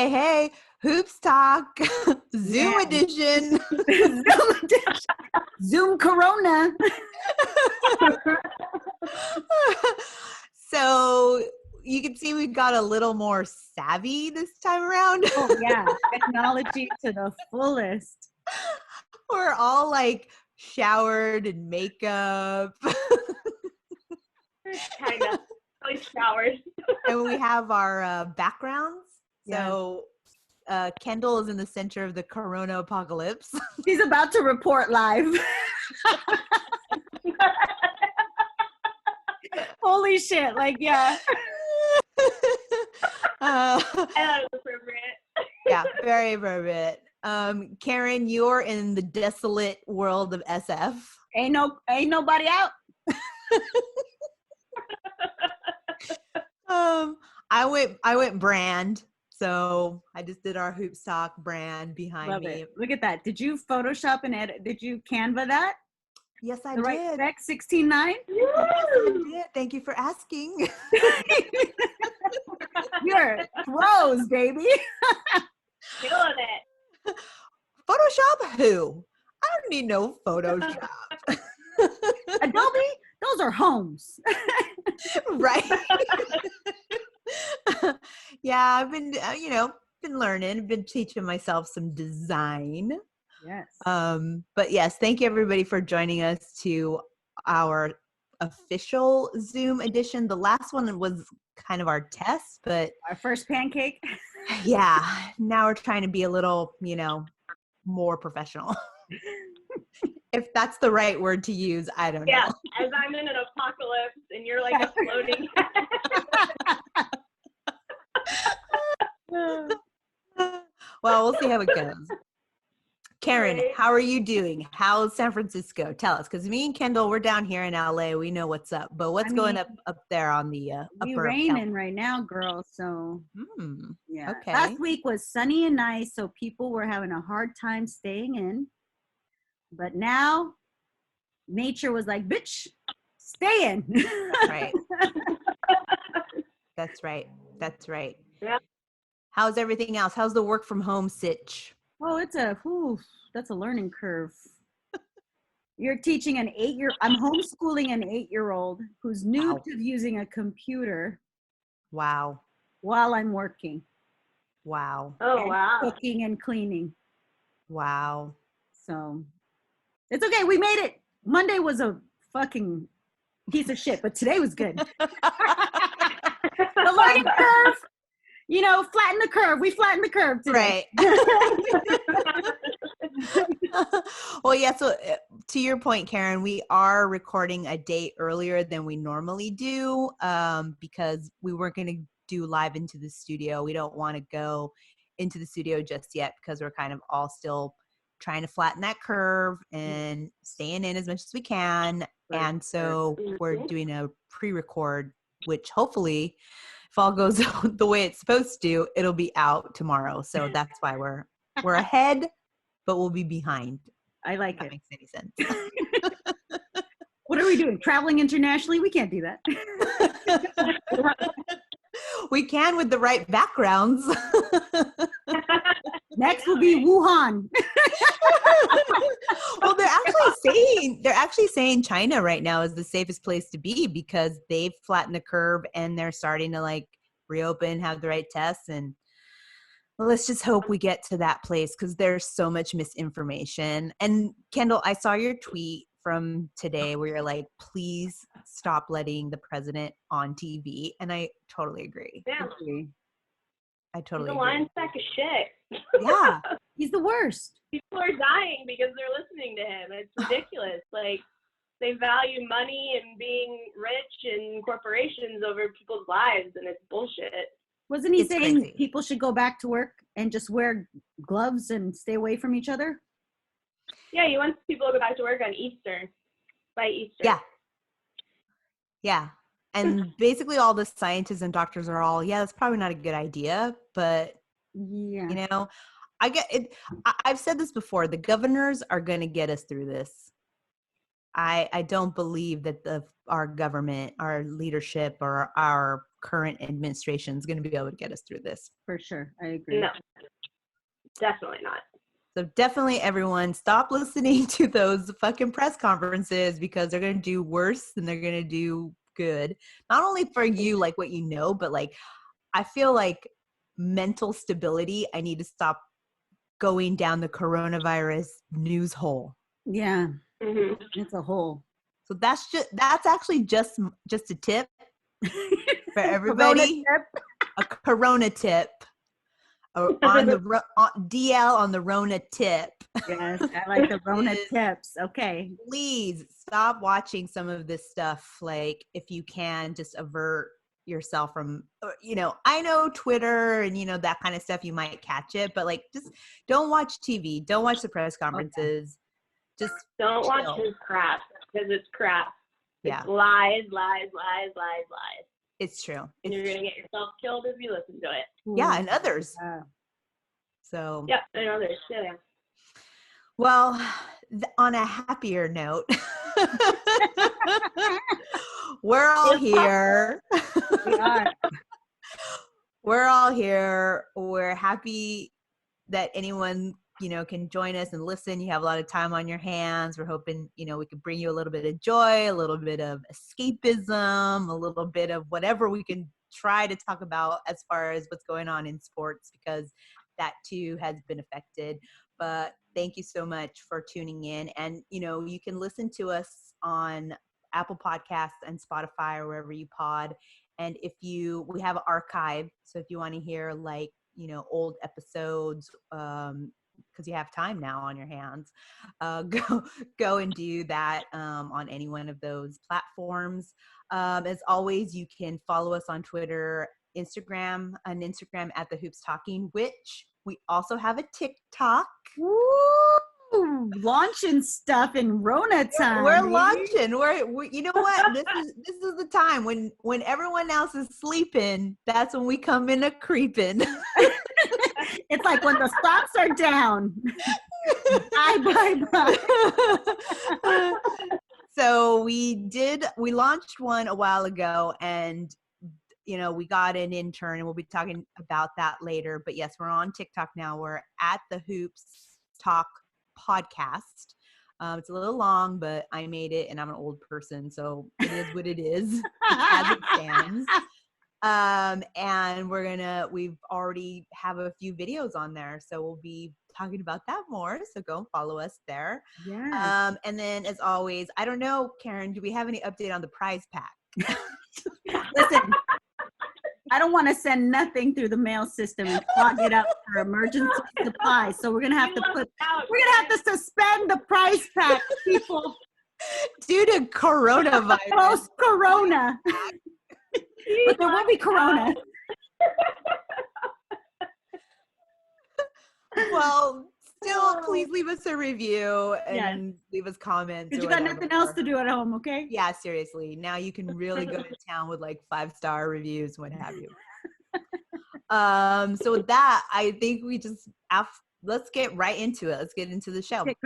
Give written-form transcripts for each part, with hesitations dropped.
Hey, Hoops Talk, Zoom edition. Zoom edition. Zoom Corona. So you can see we've got a little more savvy this time around. Oh, yeah. Technology to the fullest. We're all like showered and makeup. Kind of. Like showered. And we have our backgrounds. Yes. So Kendall is in the center of the Corona apocalypse. She's about to report live. Holy shit. Like, yeah. I thought it was appropriate. Yeah, very appropriate. Karen, you're in the desolate world of SF. Ain't nobody out. I went brand, so I just did our Hoops Talk brand behind Love me. it. Look at that. Did you Photoshop and edit? Did you Canva that? Yes, I The did. right spec, 16:9? Yes, I did. Thank you for asking. You're pros, baby. Feeling it. Photoshop who? I don't need no Photoshop. Adobe, those are homes. Right. Yeah, I've been, been learning, been teaching myself some design. Yes. But yes, thank you everybody for joining us to our official Zoom edition. The last one was kind of our test, but Our first pancake. yeah, now we're trying to be a little, more professional. If that's the right word to use, I don't Yeah, know. as I'm in an apocalypse and you're like a floating. Well, we'll see how it goes. Karen, Right. how are you doing? How's San Francisco? Tell us, because me and Kendall, we're down here in LA. We know what's up, but what's going up there on the We upper raining right now, girl. So yeah. Okay. Last week was sunny and nice, so people were having a hard time staying in. But now, nature was like, "Bitch, stay in." Right. That's right. That's right. Yeah. How's everything else? How's the work from home sitch? Oh, that's a learning curve. You're teaching I'm homeschooling an 8-year-old who's new Wow. to using a computer Wow. while I'm working. Wow. Oh, and wow. Cooking and cleaning. Wow. So it's okay. We made it. Monday was a fucking piece of shit, but today was good. The learning curve, flatten the curve. We flattened the curve today. Right. Well, yeah, so to your point, Karen, we are recording a day earlier than we normally do because we weren't going to do live into the studio. We don't want to go into the studio just yet because we're kind of all still trying to flatten that curve and staying in as much as we can. And so we're doing a pre-record, which hopefully, if all goes the way it's supposed to, it'll be out tomorrow. So that's why we're ahead, but we'll be behind. I like That it. makes any sense. What are we doing? Traveling internationally? We can't do that. We can with the right backgrounds. Next will be Wuhan. Well, they're actually saying China right now is the safest place to be because they've flattened the curve and they're starting to reopen, have the right tests, and let's just hope we get to that place because there's so much misinformation. And Kendall, I saw your tweet from today where you're like, please stop letting the president on TV. And I totally agree. Yeah. I totally He's a agree. lying sack of shit. Yeah. He's the worst. People are dying because they're listening to him. It's ridiculous. They value money and being rich and corporations over people's lives, and it's bullshit. Wasn't he saying crazy. people should go back to work and just wear gloves and stay away from each other? Yeah, he wants people to go back to work on Easter. By Easter. Yeah. Yeah. And basically all the scientists and doctors are all, yeah, that's probably not a good idea. But, Yeah. I get it. I've said this before. The governors are going to get us through this. I don't believe that our government, our leadership, or our current administration is going to be able to get us through this. For sure. I agree. No, definitely not. So definitely everyone stop listening to those fucking press conferences because they're going to do worse than they're going to do good. Not only for you, like what you know, but like I feel like mental stability, I need to stop going down the coronavirus news hole. Yeah. Mm-hmm. It's a hole. So that's actually just a tip for everybody. A corona tip. On the DL on the Rona tip. Yes, I like the Rona tips. Okay. Please stop watching some of this stuff. Like, if you can, just avert yourself from, I know Twitter and, that kind of stuff, you might catch it, but like, just don't watch TV. Don't watch the press conferences. Okay. Just don't watch his crap because it's crap. Yeah. It's lies, lies, lies, lies, lies. It's true. And you're going to get yourself killed if you listen to it. Yeah, and others. So. Yeah, and others. Yeah. Well, on a happier note, we're all here. We are. We're all here. We're happy that anyone, can join us and listen. You have a lot of time on your hands. We're hoping, we can bring you a little bit of joy, a little bit of escapism, a little bit of whatever we can try to talk about as far as what's going on in sports, because that too has been affected. But thank you so much for tuning in. And, you can listen to us on Apple Podcasts and Spotify or wherever you pod. And we have an archive. So if you want to hear old episodes, because you have time now on your hands, go and do that on any one of those platforms. As always, you can follow us on Twitter, Instagram at The Hoops Talking, which we also have a TikTok. Woo! Launching stuff in Rona time. We're launching. We're you know what? This is the time when everyone else is sleeping. That's when we come in a creeping. It's like when the stocks are down. Bye. So we launched one a while ago, and we got an intern, and we'll be talking about that later. But yes, we're on TikTok now. We're at the Hoops Talk Podcast. It's a little long, but I made it, and I'm an old person, so it is what it is as it stands. And we've already have a few videos on there, so we'll be talking about that more. So go and follow us there. Yeah. And then, as always, I don't know, Karen, do we have any update on the prize pack? Listen, I don't want to send nothing through the mail system and clog it up for emergency supplies. So we're gonna have to suspend the prize pack, people, due to coronavirus. Post-corona. But there will be corona. Well, still, please leave us a review and leave us comments. Because you got nothing else to do at home, okay? Yeah, seriously. Now you can really go to town with 5-star reviews, what have you. So with that, I think we just let's get right into it. Let's get into the show. Let's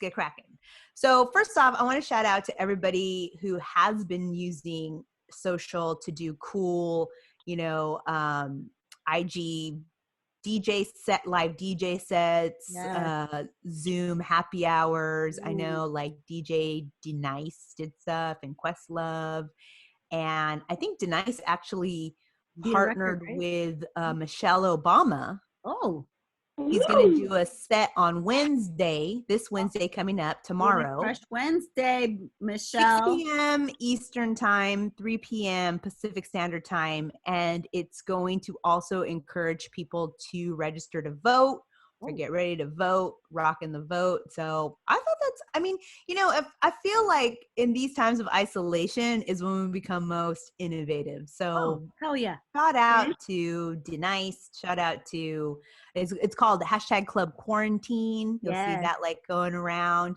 get cracking. So first off, I want to shout out to everybody who has been using social to do cool, IG live DJ sets, Zoom happy hours. I know DJ Denice did stuff, and Questlove, and I think Denice actually partnered with Michelle Obama. Oh, he's going to do a set on this Wednesday coming up tomorrow. Fresh Wednesday, Michelle. 6 p.m. Eastern time, 3 p.m. Pacific Standard Time. And it's going to also encourage people to register to vote or get ready to vote, rocking the vote. So I thought if I feel like in these times of isolation is when we become most innovative. So hell yeah. Shout out to Denice. Shout out to, it's called #Club Quarantine. You'll see that going around.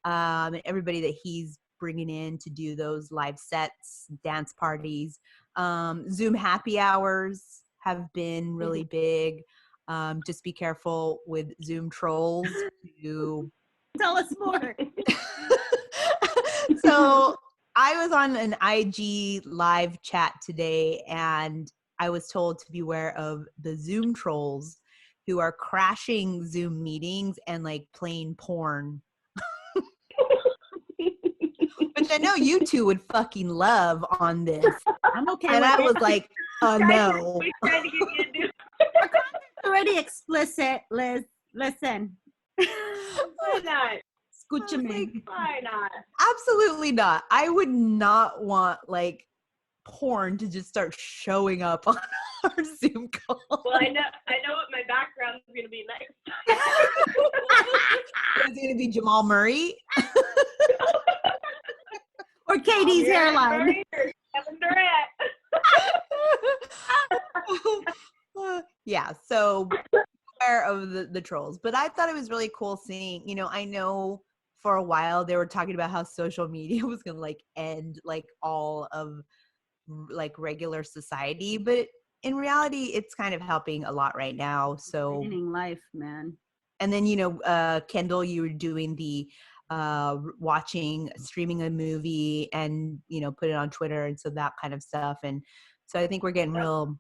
And everybody that he's bringing in to do those live sets, dance parties. Zoom happy hours have been really big. Just be careful with Zoom trolls. Tell us more. So I was on an IG live chat today, and I was told to beware of the Zoom trolls who are crashing Zoom meetings and like playing porn. Which I know you two would fucking love on this. I'm okay And with I it. was like, oh no. We tried to get you to do. It's already explicit, Liz. Listen. Why not? Escúchame. Why not? Absolutely not. I would not want like porn to just start showing up on our Zoom call. Well, I know what my background is going to be next time. It's going to be Jamal Murray. Or Katie's hairline. Kevin Durant. Yeah, so beware of the trolls. But I thought it was really cool seeing, I know for a while they were talking about how social media was going to like end like all of like regular society, but in reality it's kind of helping a lot right now. So Training life, man. and then Kendall, you were doing the streaming a movie and put it on Twitter, and so that kind of stuff. And so I think we're getting real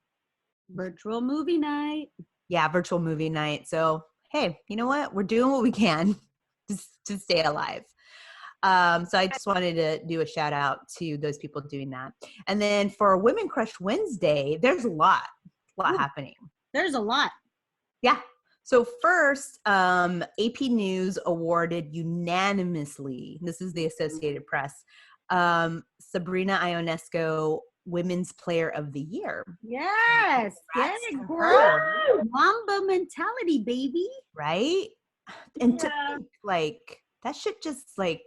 Virtual movie night. virtual movie night. So hey, you know what, we're doing what we can to stay alive. So I just wanted to do a shout out to those people doing that. And then for Women Crush Wednesday, there's a lot happening. There's a lot. Yeah. So first, AP News awarded unanimously, this is the Associated Press, Sabrina Ionesco Women's Player of the Year. Yes. Get Congrats it, to girl. her. Mamba mentality, baby. Right? And to Yeah. think, like, that shit just, like,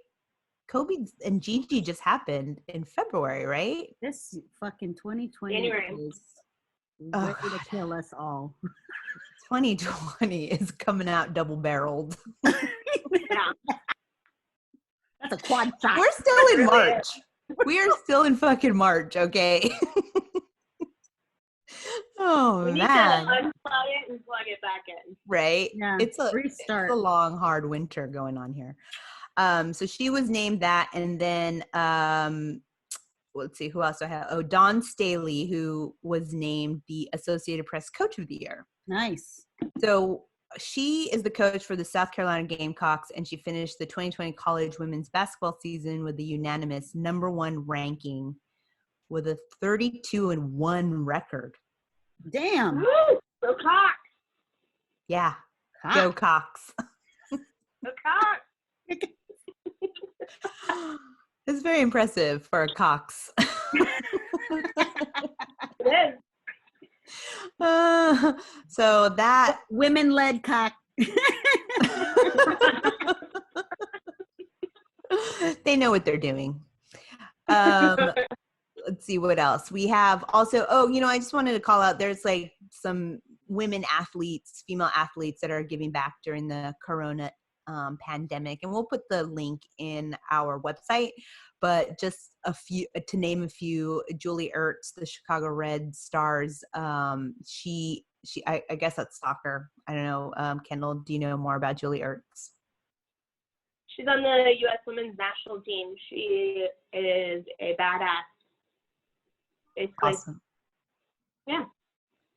Kobe and Gigi just happened in February, right? This fucking 2020 January. is Oh, ready to God. kill us all. 2020 is coming out double-barreled. Yeah. That's a quad shot. We're still in Really March. We are still in fucking March, okay? Oh, We need to man. unplug it and plug it back in. Right? Yeah, It's a restart. long, hard winter going on here. So she was named that. And then let's see, who else do I have? Oh, Dawn Staley, who was named the Associated Press Coach of the Year. Nice. So she is the coach for the South Carolina Gamecocks, and she finished the 2020 college women's basketball season with a unanimous #1 ranking with a 32-1 record. Damn. Woo! Go Cox! Yeah. Go Cox. Go Cox! It's very impressive for a Cox. It is. So that Women-led cock. they know what they're doing. Let's see what else we have. Also, I just wanted to call out, there's like some women athletes, female athletes that are giving back during the Corona pandemic, and we'll put the link in our website. But just a few, to name a few: Julie Ertz, the Chicago Red Stars. I guess that's soccer. I don't know. Kendall, do you know more about Julie Ertz? She's on the U.S. Women's National Team. She is a badass. Basically. Awesome. Yeah.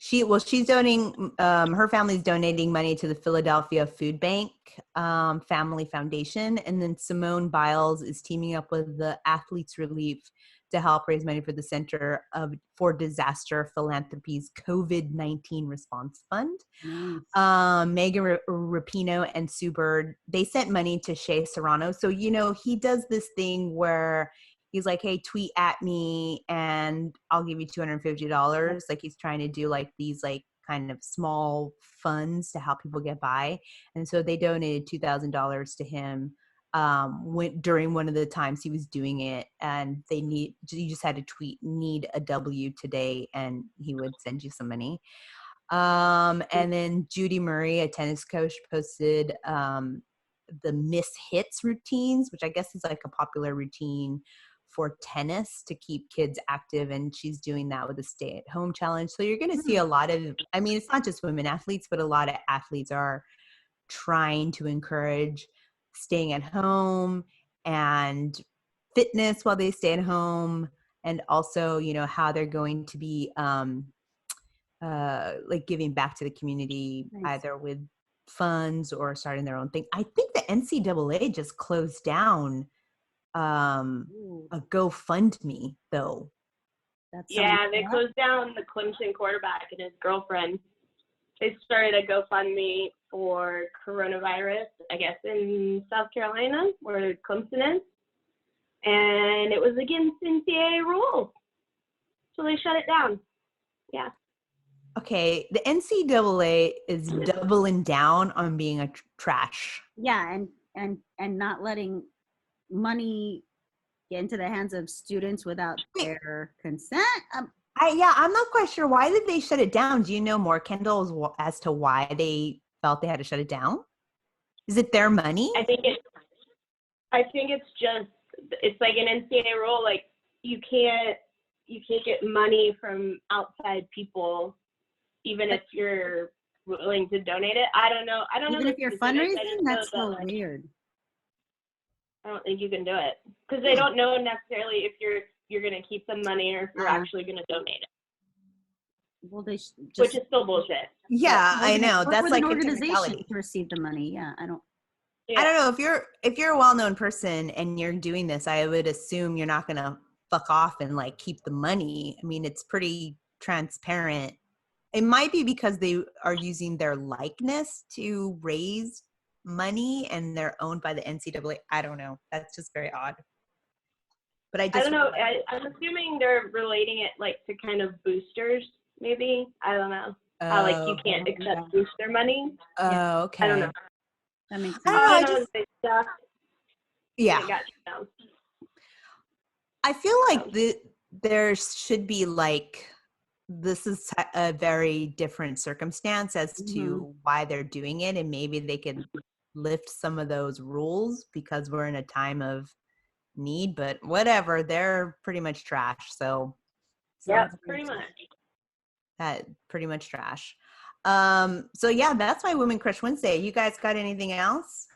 She's donating, her family's donating money to the Philadelphia Food Bank Family Foundation. And then Simone Biles is teaming up with the Athletes Relief to help raise money for the Center for Disaster Philanthropy's COVID-19 Response Fund. Megan Rapinoe and Sue Bird, they sent money to Shea Serrano. So, he does this thing where he's like, hey, tweet at me and I'll give you $250. Like, he's trying to do like these like kind of small funds to help people get by. And so they donated $2,000 to him during one of the times he was doing it. And you just had to tweet, need a W today, and he would send you some money. And then Judy Murray, a tennis coach, posted the Miss Hits routines, which I guess is like a popular routine for tennis to keep kids active, and she's doing that with a stay-at-home challenge. So you're going to see a lot of, it's not just women athletes, but a lot of athletes are trying to encourage staying at home and fitness while they stay at home, and also, you know, how they're going to be like giving back to the community, either with funds or starting their own thing. I think the NCAA just closed down a GoFundMe though. They closed down the Clemson quarterback and his girlfriend. They started a GoFundMe for coronavirus, I guess, in South Carolina, where Clemson is. And it was against NCAA rules. So they shut it down. Yeah. Okay, the NCAA is doubling down on being a trash. Yeah, and not letting money get into the hands of students without their consent. I'm not quite sure. Why did they shut it down? Do you know more, Kendall, as to why they felt they had to shut it down? Is it their money? I think it's just, it's like an NCAA rule. Like you can't get money from outside people, even if you're willing to donate it. I don't know. Even if you're fundraising, that's so weird. I don't think you can do it because they don't know necessarily if you're going to keep the money or if you're actually going to donate it. Well, they which is still bullshit. Yeah, I know. That's like an organization to receive the money. Yeah, I don't know if you're a well-known person and you're doing this, I would assume you're not going to fuck off and like keep the money. I mean, it's pretty transparent. It might be because they are using their likeness to raise money and they're owned by the NCAA. I don't know. That's just very odd. But I don't know. I'm assuming they're relating it like to kind of boosters, maybe. I don't know. How like you can't accept booster money. Oh, okay. I don't know. That makes sense. I don't know. Yeah. I feel like there should be like, this is a very different circumstance as to why they're doing it, and maybe they could lift some of those rules because we're in a time of need, but whatever, they're pretty much trash. So yeah, pretty much. That pretty much trash. So yeah, that's my Women Crush Wednesday. You guys got anything else?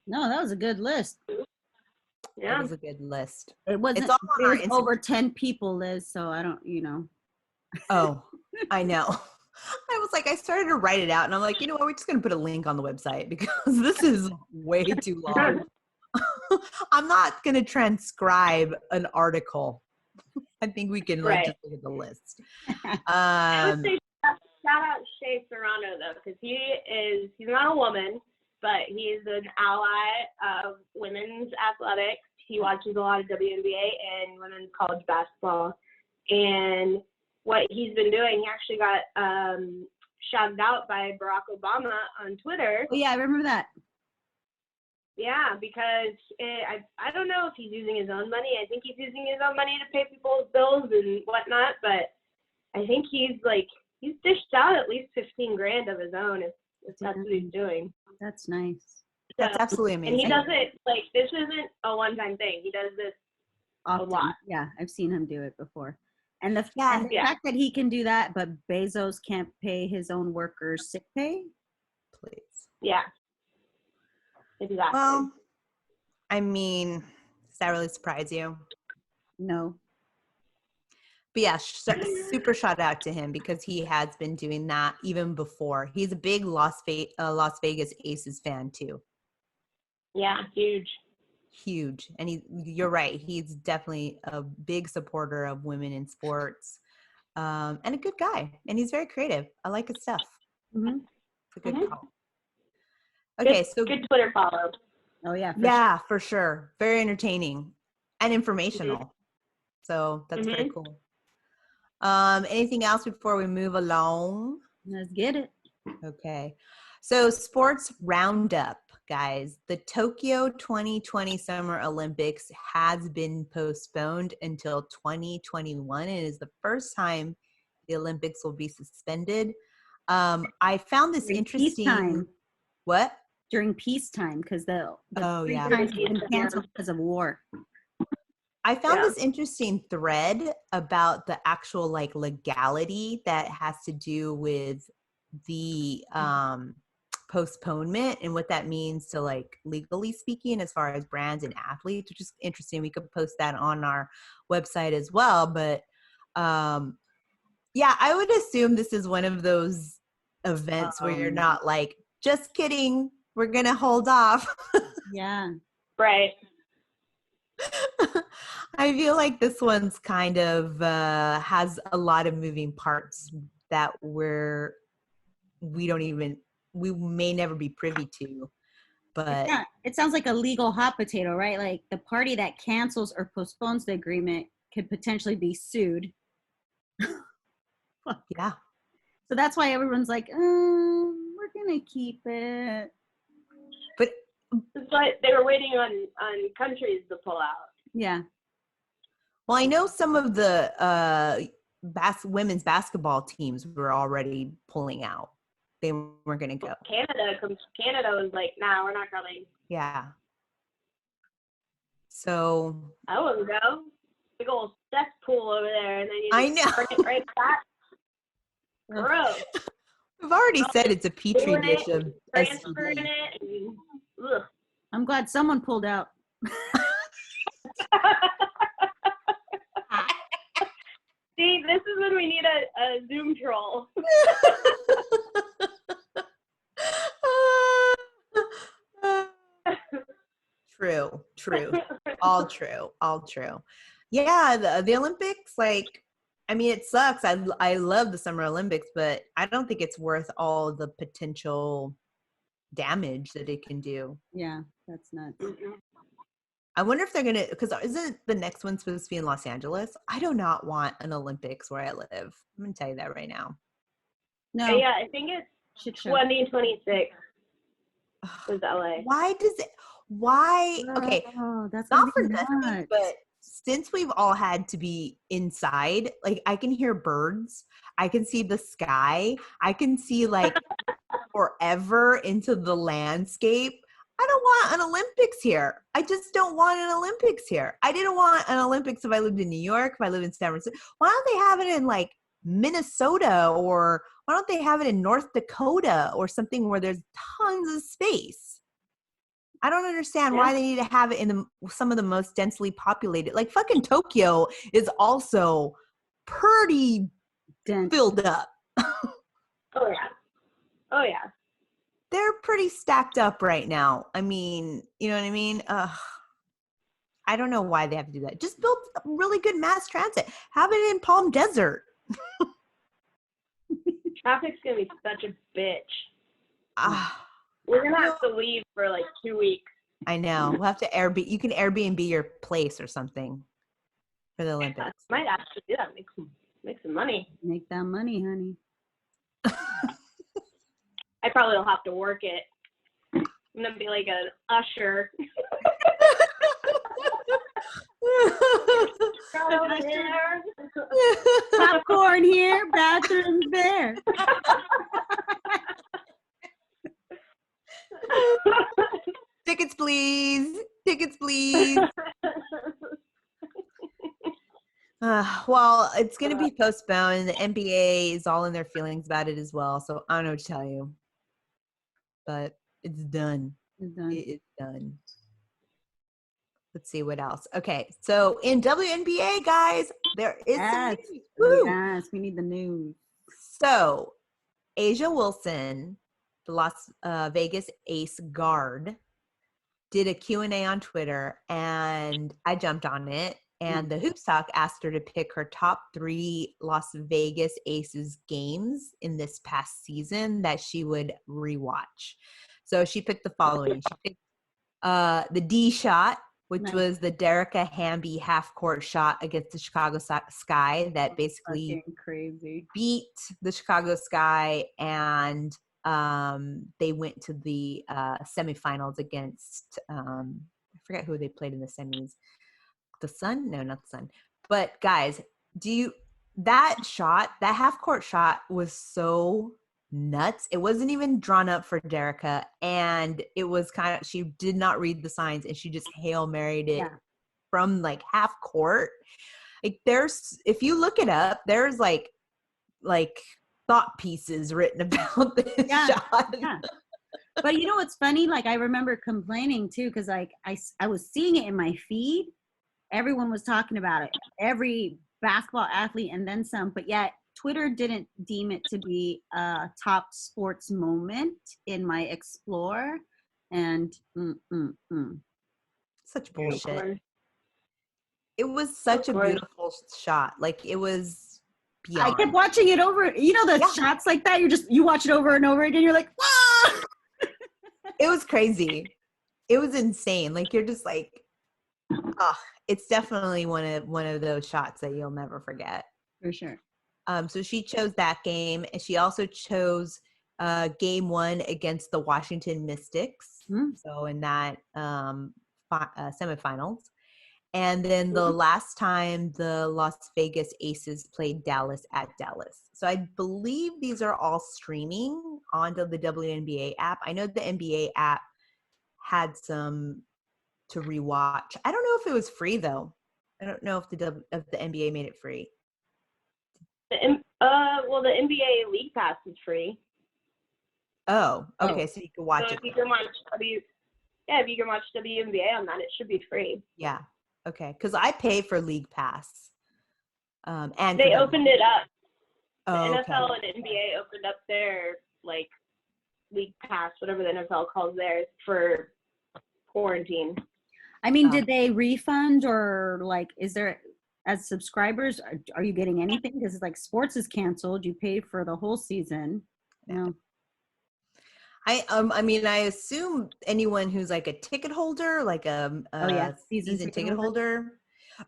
No, that was a good list. Yeah, that was a good list. It wasn't. It was over 10 people, Liz. So I don't, Oh, I know. I was like, I started to write it out, and I'm like, you know what? We're just gonna put a link on the website because this is way too long. I'm not gonna transcribe an article. I think we can just look at the list. I would say shout out Shea Serrano though, because he's not a woman, but he's an ally of women's athletics. He watches a lot of WNBA and women's college basketball. And what he's been doing, he actually got shouted out by Barack Obama on Twitter. Oh, yeah, I remember that. Yeah, because I don't know if he's using his own money. I think he's using his own money to pay people's bills and whatnot, but I think he's dished out at least $15,000 of his own if that's what he's doing. That's nice. That's absolutely amazing. And he does it, this isn't a one-time thing. He does this often. A lot. Yeah, I've seen him do it before. And the fact that he can do that, but Bezos can't pay his own workers sick pay? Please. Yeah. Exactly. Well, I mean, does that really surprise you? No. But yeah, super shout out to him because he has been doing that even before. He's a big Las Vegas Aces fan too. Yeah, huge. Huge. And you're right. He's definitely a big supporter of women in sports, and a good guy. And he's very creative. I like his stuff. Mm-hmm. It's a good call. Okay, so good Twitter follow. Oh yeah, for sure. Very entertaining and informational. Mm-hmm. So that's very cool. Anything else before we move along? Let's get it. Okay. So sports roundup, guys. The Tokyo 2020 Summer Olympics has been postponed until 2021. It is the first time the Olympics will be suspended. I found this interesting. Peacetime. What? During peacetime, because the times been canceled because of war. I found this interesting thread about the actual legality that has to do with the postponement and what that means to like legally speaking as far as brands and athletes, which is interesting. We could post that on our website as well. But yeah, I would assume this is one of those events where you're not like, just kidding, we're going to hold off. Yeah. Right. I feel like this one's kind of has a lot of moving parts that we may never be privy to. But yeah, it sounds like a legal hot potato, right? Like the party that cancels or postpones the agreement could potentially be sued. yeah. So that's why everyone's like, we're gonna keep it. But they were waiting on countries to pull out. Yeah. Well, I know some of the women's basketball teams were already pulling out. They weren't going to go. Canada was like, nah, we're not coming. Yeah. So I wouldn't go. Big old cesspool over there, and then you I know. bring it right back. Gross. We've already said it's a petri dish of transferring STD. it. And, I'm glad someone pulled out. See, this is when we need a Zoom troll. True. All true. Yeah, the Olympics, like, I mean, it sucks. I love the Summer Olympics, but I don't think it's worth all the potential damage that it can do. Yeah, that's nuts. I wonder if they're going to, because isn't the next one supposed to be in Los Angeles? I do not want an Olympics where I live. I'm going to tell you that right now. No. Yeah, I think it's 2026 was LA. Okay, that's not for nothing, but since we've all had to be inside, like I can hear birds, I can see the sky, I can see like forever into the landscape. I don't want an Olympics here. I just don't want an Olympics here. I didn't want an Olympics if I lived in New York, if I lived in San Francisco. Why don't they have it in like Minnesota, or why don't they have it in North Dakota or something where there's tons of space? I don't understand why they need to have it in some of the most densely populated. Like fucking Tokyo is also pretty filled up. Oh yeah. They're pretty stacked up right now. I mean, you know what I mean? I don't know why they have to do that. Just build really good mass transit. Have it in Palm Desert. Traffic's gonna be such a bitch. We're gonna have to leave for like 2 weeks. I know. We'll have to you can Airbnb your place or something for the Olympics. Might actually do that. Make some money. Make that money, honey. I probably will have to work it. I'm gonna be like an usher. Popcorn here, bathrooms there. Tickets, please. Well, it's going to be postponed. The NBA is all in their feelings about it as well. So I don't know what to tell you. But it's done. It's done. Let's see what else. Okay, so in WNBA, guys, there is some news. Woo! Yes, we need the news. So Asia Wilson, the Las Vegas Ace guard, did a Q&A on Twitter, and I jumped on it. And the Hoops Talk asked her to pick her top 3 Las Vegas Aces games in this past season that she would rewatch. So she picked the following. She picked the D shot, which was the Derica Hamby half-court shot against the Chicago Sky that basically beat the Chicago Sky, and they went to the semifinals against I forget who they played in the semis. The Sun? No, not the Sun. But guys, that half-court shot was so nuts. It wasn't even drawn up for Derica, and it was she did not read the signs, and she just Hail Married it from like half court. Like if you look it up, there's like thought pieces written about this shot. But you know what's funny? Like I remember complaining too, because like I was seeing it in my feed. Everyone was talking about it. Every basketball athlete and then some. But yet Twitter didn't deem it to be a top sports moment in my explore. And Such bullshit. Of It was such a course. beautiful shot. Like it was I beyond. kept watching it over. You know the Yeah. shots like that. You watch it over and over again. You're like, ah! It was crazy. It was insane. Like you're just like, oh, it's definitely one of those shots that you'll never forget. For sure. So she chose that game, and she also chose game 1 against the Washington Mystics. So in that semifinals. And then the last time the Las Vegas Aces played Dallas at Dallas. So I believe these are all streaming onto the WNBA app. I know the NBA app had some to rewatch. I don't know if it was free though. I don't know if the NBA made it free. Well, the NBA League Pass is free. Oh, okay. So you can watch it. If you can watch if you can watch WNBA on that, it should be free. Yeah. Okay. Because I pay for League Pass. And they opened it up. Oh, The NFL and NBA opened up their like League Pass, whatever the NFL calls theirs, for quarantine. I mean, did they refund or like, is there, as subscribers, are you getting anything? Because it's like sports is canceled. You paid for the whole season. No. I mean, I assume anyone who's like a ticket holder, like a season ticket holder.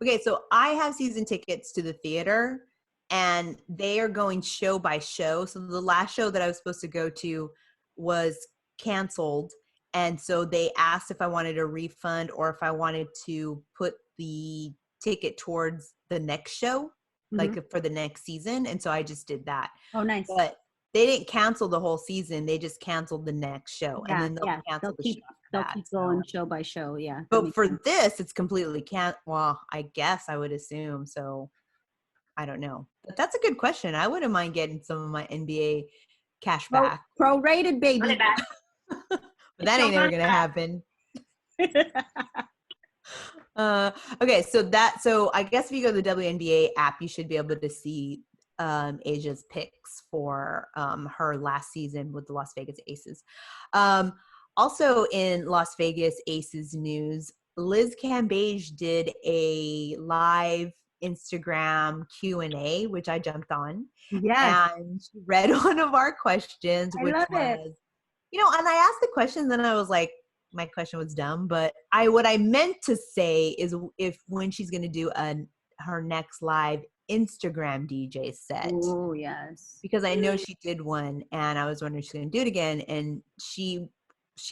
Okay, so I have season tickets to the theater, and they are going show by show. So the last show that I was supposed to go to was canceled, and so they asked if I wanted a refund or if I wanted to put the ticket towards the next show, like for the next season, and so I just did that. Oh, nice. But they didn't cancel the whole season. They just canceled the next show. Yeah, and then they'll cancel the show. They'll keep going show by show, yeah. But for this, it's completely well, I guess I would assume. So I don't know. But that's a good question. I wouldn't mind getting some of my NBA cash back. Prorated, baby. But that ain't never going to happen. Okay, so I guess if you go to the WNBA app, you should be able to see Asia's picks for her last season with the Las Vegas Aces. Also in Las Vegas Aces news, Liz Cambage did a live Instagram Q&A, which I jumped on. Yes. And she read one of our questions, which was, and I asked the questions and I was like, my question was dumb, but what I meant to say is when she's going to do her next live Instagram DJ set. Oh, yes. Because I know she did one and I was wondering if she's going to do it again. And she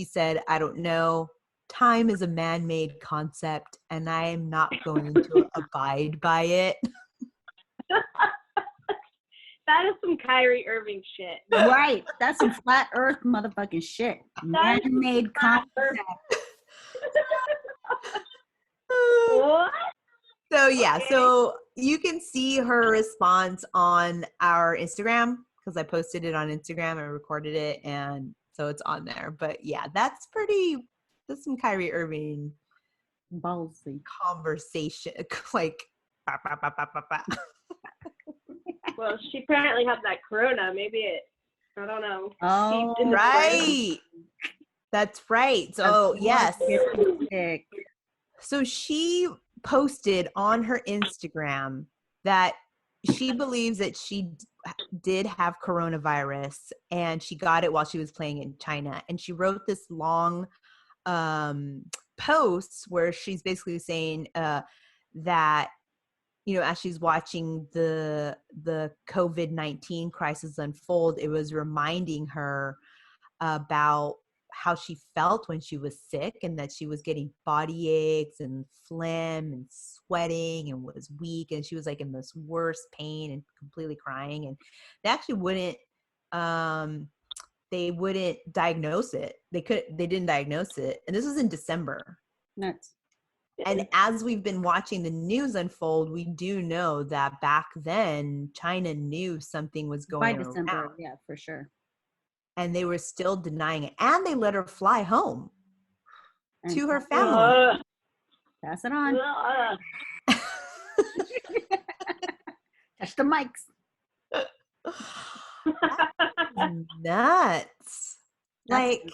said, I don't know. Time is a man-made concept and I am not going to abide by it. That is some Kyrie Irving shit. Right. That's some flat earth motherfucking shit. Man-made concept. What? So yeah, so you can see her response on our Instagram because I posted it on Instagram and recorded it, and so it's on there. But yeah, that's some Kyrie Irving ballsy conversation, like. Bah, bah, bah, bah, bah, bah. Well, she apparently had that corona. Maybe I don't know. Oh, right. That's right. So yes. So she posted on her Instagram that she believes that she did have coronavirus and she got it while she was playing in China. And she wrote this long post where she's basically saying that, as she's watching the COVID-19 crisis unfold, it was reminding her about how she felt when she was sick and that she was getting body aches and phlegm and sweating and was weak. And she was like in this worst pain and completely crying. And they actually wouldn't diagnose it. They didn't diagnose it. And this was in December. Nuts. And as we've been watching the news unfold, we do know that back then China knew something was going on. By December, yeah, for sure. and they were still denying it. And they let her fly home And to her family. pass it on. Touch the mics. Nuts. Like,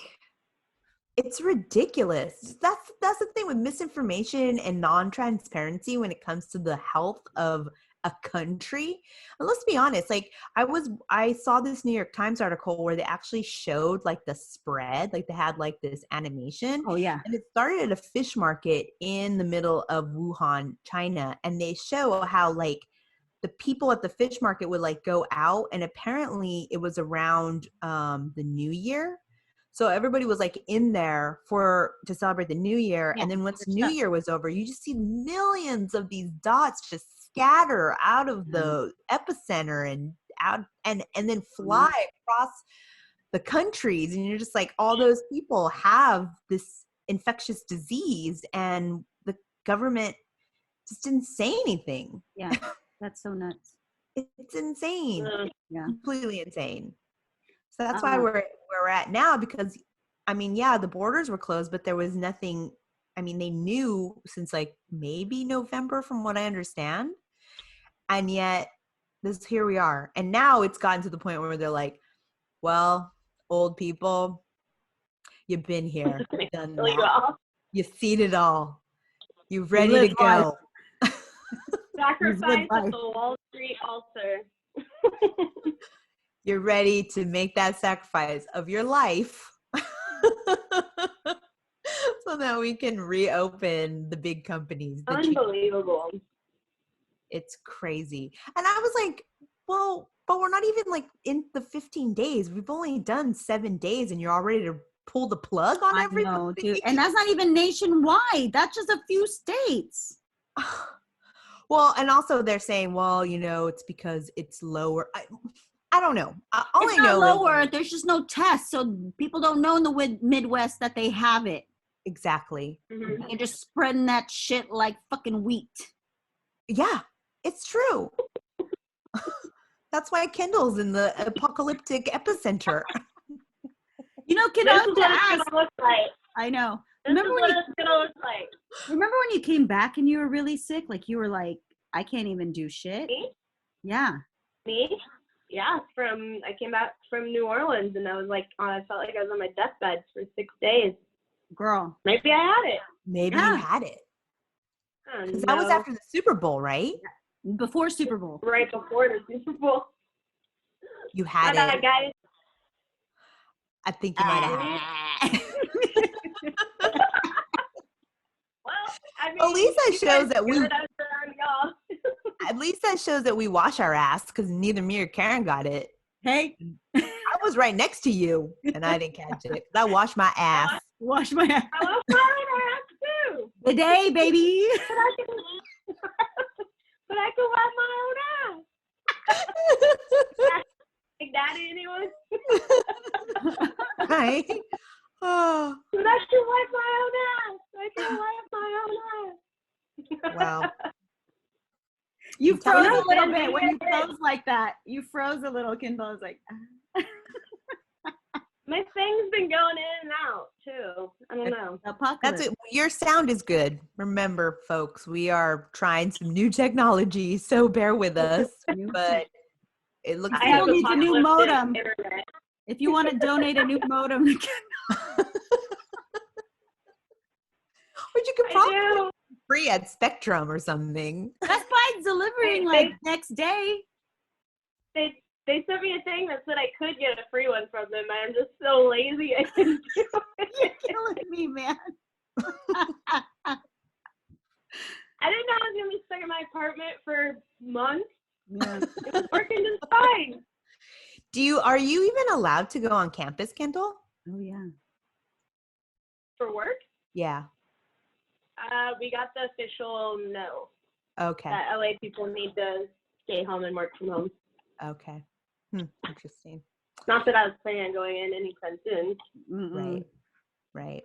it's ridiculous. That's the thing with misinformation and non-transparency when it comes to the health of a country. And let's be honest, like I saw this New York Times article where they actually showed like the spread, like they had like this animation. Oh yeah. And it started at a fish market in the middle of Wuhan, China, and they show how like the people at the fish market would like go out, and apparently it was around the New Year. So everybody was like in there to celebrate the New Year. Yeah, and then once New Year was over, you just see millions of these dots just scatter out of the epicenter and out and then fly across the countries. And you're just like, all those people have this infectious disease and the government just didn't say anything. Yeah. That's so nuts. It's insane. Yeah. Completely insane. So that's why we're at now, because I mean, yeah, the borders were closed, but there was nothing. I mean, they knew since like maybe November from what I understand. And yet here we are. And now it's gotten to the point where they're like, well, old people, you've been here, you've done that. You've seen it all. You're ready to go. Sacrifice at the Wall Street altar. You're ready to make that sacrifice of your life so that we can reopen the big companies. Unbelievable. It's crazy. And I was like, well, but we're not even like in the 15 days. We've only done 7 days and you're all ready to pull the plug on everything. I know, dude. And that's not even nationwide. That's just a few states. Well, and also they're saying, well, you know, it's because it's lower. I don't know. It's not lower. There's just no tests. So people don't know in the Midwest that they have it. Exactly. Mm-hmm. You're just spreading that shit like fucking wheat. Yeah, it's true. That's why Kendall's in the apocalyptic epicenter. You know, kid, I have to ask. Look like. I know. Remember when it's gonna look like? Remember when you came back and you were really sick? Like you were like, I can't even do shit. Me? Yeah. Me? Yeah. I came back from New Orleans and I was like, I felt like I was on my deathbed for 6 days. Girl. Maybe I had it. Maybe you had it. Because that was after the Super Bowl, right? Yeah. Before Super Bowl. Right before the Super Bowl. You had it. Guys. I think you might have had it. Well, I mean, at least that shows that we. At least that shows that we wash our ass, because neither me or Karen got it. Hey, I was right next to you, and I didn't catch it. I washed my ass. Wash my ass. I washed my ass too. The day, baby. But I can wipe my own ass. Like daddy, anyone? Right? Oh. But I can wipe my own ass. I can wipe my own ass. Wow. You froze a little bit when you froze like that. You froze a little, Kendall. I was like, my thing's been going in and out too. I don't know. That's it. Your sound is good. Remember, folks, we are trying some new technology, so bear with us. But it looks I still need a new modem. Internet. If you want to donate a new modem, but you could probably free at Spectrum or something. Best Buy's delivering like next day. They sent me a thing that said I could get a free one from them. I'm just so lazy. I couldn't do it. You're killing me, man. I didn't know I was gonna be stuck in my apartment for months. Yeah. It was working just fine. Are you even allowed to go on campus, Kendall? Oh yeah. For work? Yeah. We got the official no. Okay. That LA people need to stay home and work from home. Okay. Interesting. Not that I was planning on going in anytime soon. Mm-mm. Right.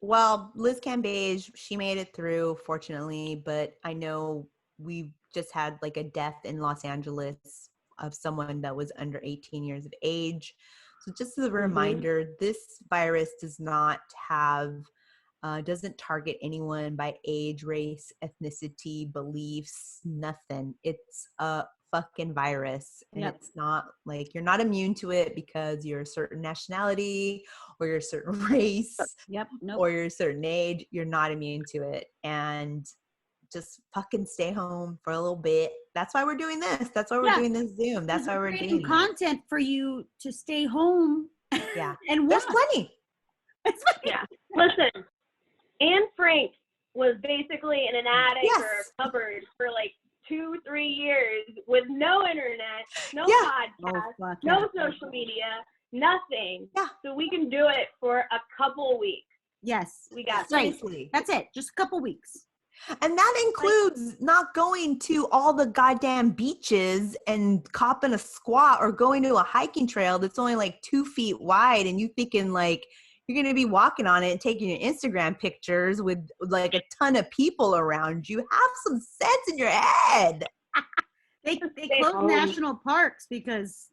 Well, Liz Cambage, she made it through, fortunately, but I know we just had like a death in Los Angeles of someone that was under 18 years of age. So just as a reminder, this virus does not doesn't target anyone by age, race, ethnicity, beliefs, nothing. It's a fucking virus. And it's not like you're not immune to it because you're a certain nationality or you're a certain race or you're a certain age. You're not immune to it. And just fucking stay home for a little bit. That's why we're doing this. That's why we're doing this Zoom. That's why we're creating doing content for you to stay home. Yeah. And there's plenty. Yeah. Listen, Anne Frank was basically in an attic or a cupboard for like 2-3 years with no internet, no podcast, no social media, nothing. Yeah. So we can do it for a couple weeks. Yes. We got seriously. That's it. Just a couple weeks. And that includes not going to all the goddamn beaches and copping a squat or going to a hiking trail that's only like 2 feet wide and you thinking like you're going to be walking on it and taking your Instagram pictures with like a ton of people around you. Have some sense in your head. They closed national parks because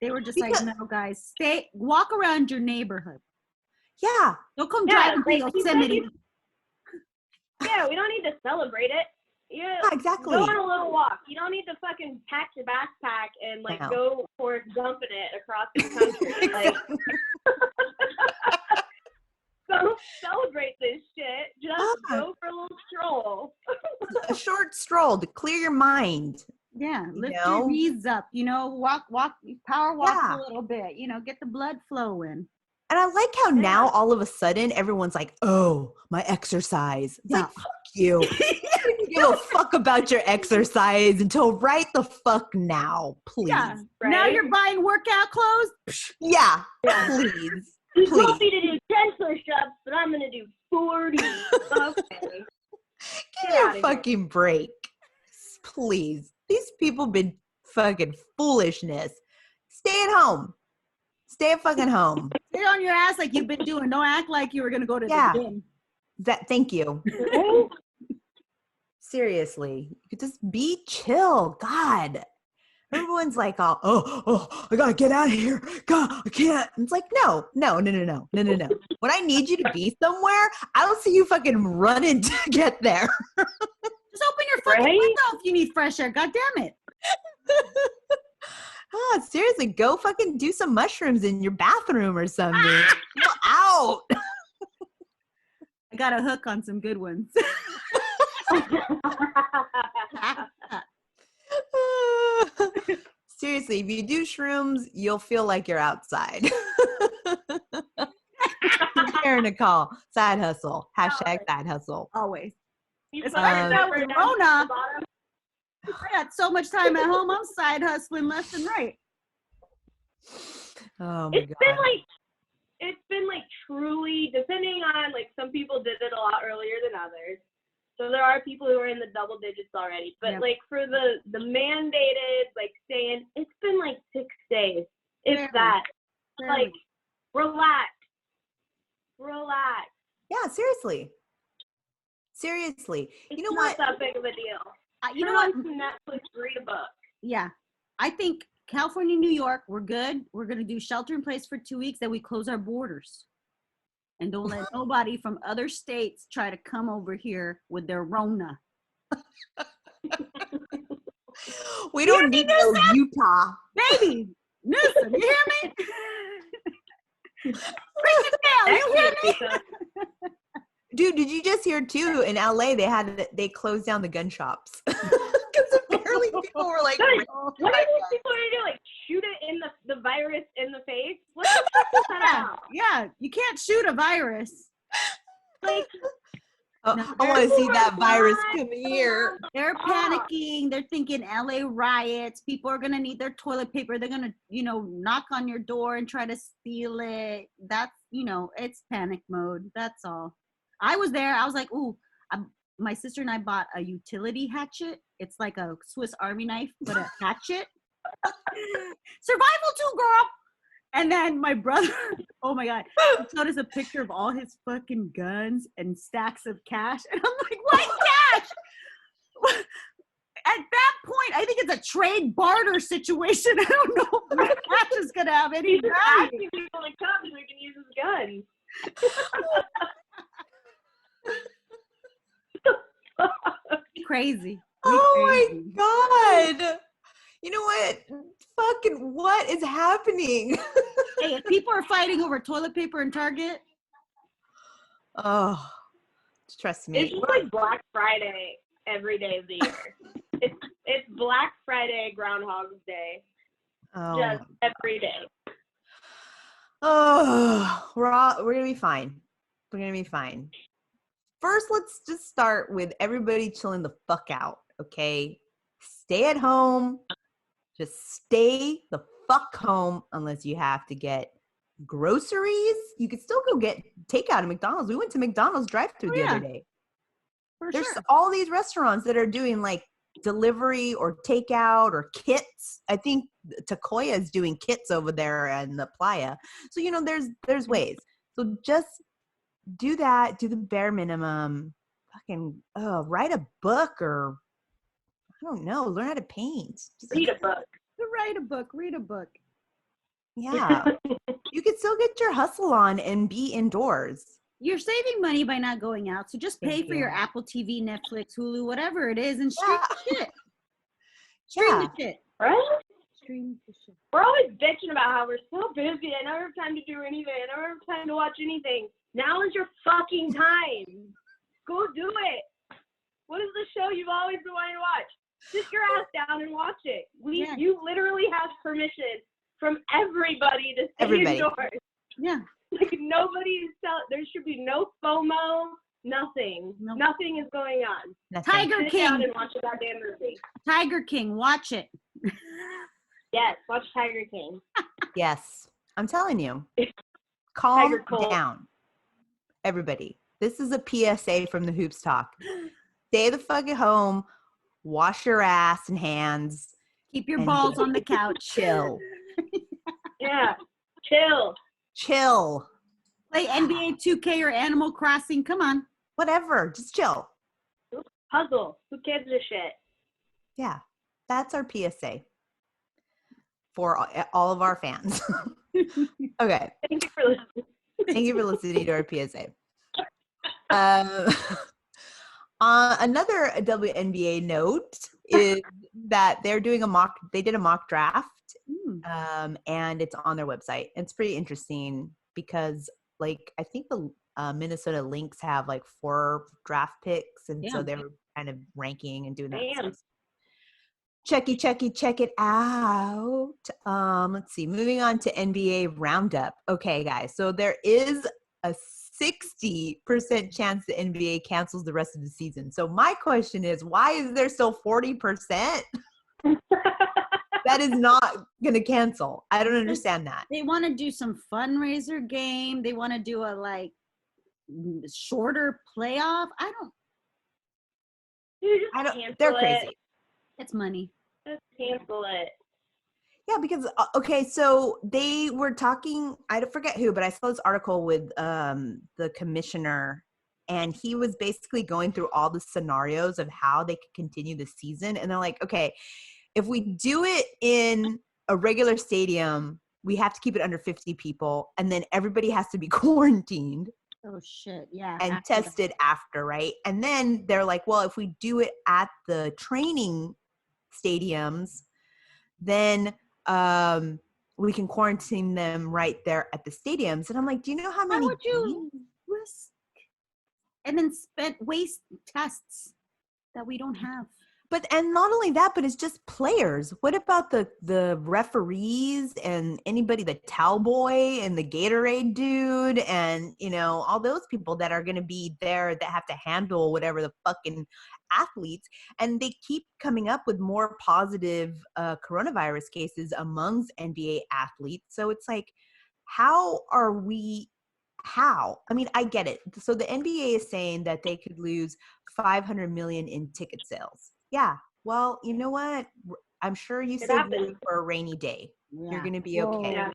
they were just like, no guys, walk around your neighborhood. Yeah. Don't come driving to Yosemite. Yeah, we don't need to celebrate it. Yeah, exactly. Go on a little walk. You don't need to fucking pack your backpack and like go for dumping it across the country. Like, don't celebrate this shit. Just go for a little stroll. A short stroll to clear your mind. Yeah, lift your knees up. Walk, power walk a little bit. Get the blood flowing. And I like how now all of a sudden everyone's like, oh, my exercise. It's like, fuck you. You don't give a fuck about your exercise until right the fuck now, please. Yeah, right? Now you're buying workout clothes? Yeah, please. You told me to do 10 push-ups, but I'm going to do 40. Okay. Give me a fucking break. Please. These people been fucking foolishness. Stay at home. Stay fucking home. Stay on your ass like you've been doing. Don't act like you were going to go to the gym. Thank you. Seriously. You could just be chill. God. Everyone's like, oh, I got to get out of here. God, I can't. And it's like, no. When I need you to be somewhere, I'll see you fucking running to get there. Just open your fucking window if you need fresh air. God damn it. Oh, seriously, go fucking do some mushrooms in your bathroom or something. Go out. I got a hook on some good ones. Seriously, if you do shrooms, you'll feel like you're outside. Karen Nicole, side hustle. Hashtag side hustle. Always. Rona. I got so much time at home. I'm side hustling left and right. Oh my God. It's been like truly, depending on like some people did it a lot earlier than others. So there are people who are in the double digits already. But like for the mandated, like saying it's been like 6 days. It's that. Like relax. Yeah, seriously. It's you know not what? that big of a deal. You know what? Netflix, read a book. Yeah. I think California, New York, we're good. We're going to do shelter in place for 2 weeks. Then we close our borders. And don't let nobody from other states try to come over here with their Rona. We don't need no Utah. Baby, Newsom, you hear me? You hear me? Dude, did you just hear too? In LA, they closed down the gun shops because apparently people were like, "What are these people going to do? Like shoot it in the virus in the face? What the fuck is that about? Yeah, you can't shoot a virus. Like, I want to see that virus come here. They're panicking. They're thinking LA riots. People are gonna need their toilet paper. They're gonna, knock on your door and try to steal it. That's, it's panic mode. That's all. I was there. I was like, ooh, my sister and I bought a utility hatchet. It's like a Swiss Army knife, but a hatchet. Survival tool, girl. And then my brother, oh my God, he showed us a picture of all his fucking guns and stacks of cash. And I'm like, what cash? At that I think it's a trade barter situation. I don't know if my cash is gonna have any He's just value. asking people to come so he can use his gun. Crazy. Oh Crazy. my God. You know what? Fucking what is happening? Hey, if people are fighting over toilet paper in Target, Oh, trust me. It's just like Black Friday every day of the year. It's Black Friday, Groundhog's Day, just every day. Oh, we're gonna be fine. We're gonna be fine. First, let's just start with everybody chilling the fuck out, okay? Stay at home. Just stay the fuck home unless you have to get groceries. You could still go get takeout at McDonald's. We went to McDonald's drive-thru the other day. There's all these restaurants that are doing like delivery or takeout or kits. I think Takoya is doing kits over there in the Playa. So, you know, there's ways. So just do that. Do the bare minimum. Fucking write a book or I don't know. Learn how to paint. Just Read a book. write a book. Read a book. Yeah. You could still get your hustle on and be indoors. You're saving money by not going out, so just pay for your Apple TV, Netflix, Hulu, whatever it is, and stream the shit. Stream the shit. Right? Stream the shit. We're always bitching about how we're so busy. I never have time to do anything. I never have time to watch anything. Now is your fucking time. Go do it. What is the show you've always been wanting to watch? Sit your ass down and watch it. You literally have permission from everybody to stay indoors. Yeah. Like there should be no FOMO, nothing. Nope. Nothing is going on. Nothing. Tiger Sit King. down and watch a goddamn movie. Tiger King, watch it. Yes, watch Tiger King. Yes. I'm telling you. Calm down. Everybody. This is a PSA from the Hoops Talk. Stay the fuck at home. Wash your ass and hands. Keep your balls on the couch. Chill. Yeah. Chill. Play NBA 2K or Animal Crossing. Come on. Whatever. Just chill. Puzzle. Who gives a shit? Yeah. That's our PSA for all of our fans. Okay. Thank you for listening. Thank you for listening to our PSA. Another WNBA note is that they did a mock draft. And it's on their website. It's pretty interesting because like I think the Minnesota Lynx have like 4 draft picks, and so they're kind of ranking and doing that. Stuff. Check it out. Let's see. Moving on to NBA Roundup. Okay, guys. So there is a 60% chance the NBA cancels the rest of the season. So my question is, why is there still 40%? That is not going to cancel. I don't understand that. They want to do some fundraiser game. They want to do a like shorter playoff. I don't. They're crazy. It's money. Just cancel it. Yeah, because okay, so they were talking. I forget who, but I saw this article with the commissioner, and he was basically going through all the scenarios of how they could continue the season, and they're like, okay. If we do it in a regular stadium, we have to keep it under 50 people, and then everybody has to be quarantined. Oh, shit, yeah. And tested after, right? And then they're like, well, if we do it at the training stadiums, then we can quarantine them right there at the stadiums. And I'm like, do you know how many? Why would you risk and then waste tests that we don't have? And not only that, but it's just players. What about the referees and anybody, the towel boy and the Gatorade dude and, you know, all those people that are going to be there that have to handle whatever the fucking athletes. And they keep coming up with more positive coronavirus cases amongst NBA athletes. So it's like, how? I mean, I get it. So the NBA is saying that they could lose $500 million in ticket sales. Yeah. Well, you know what? I'm sure you saved money for a rainy day. Yeah. You're going to be okay. Yeah.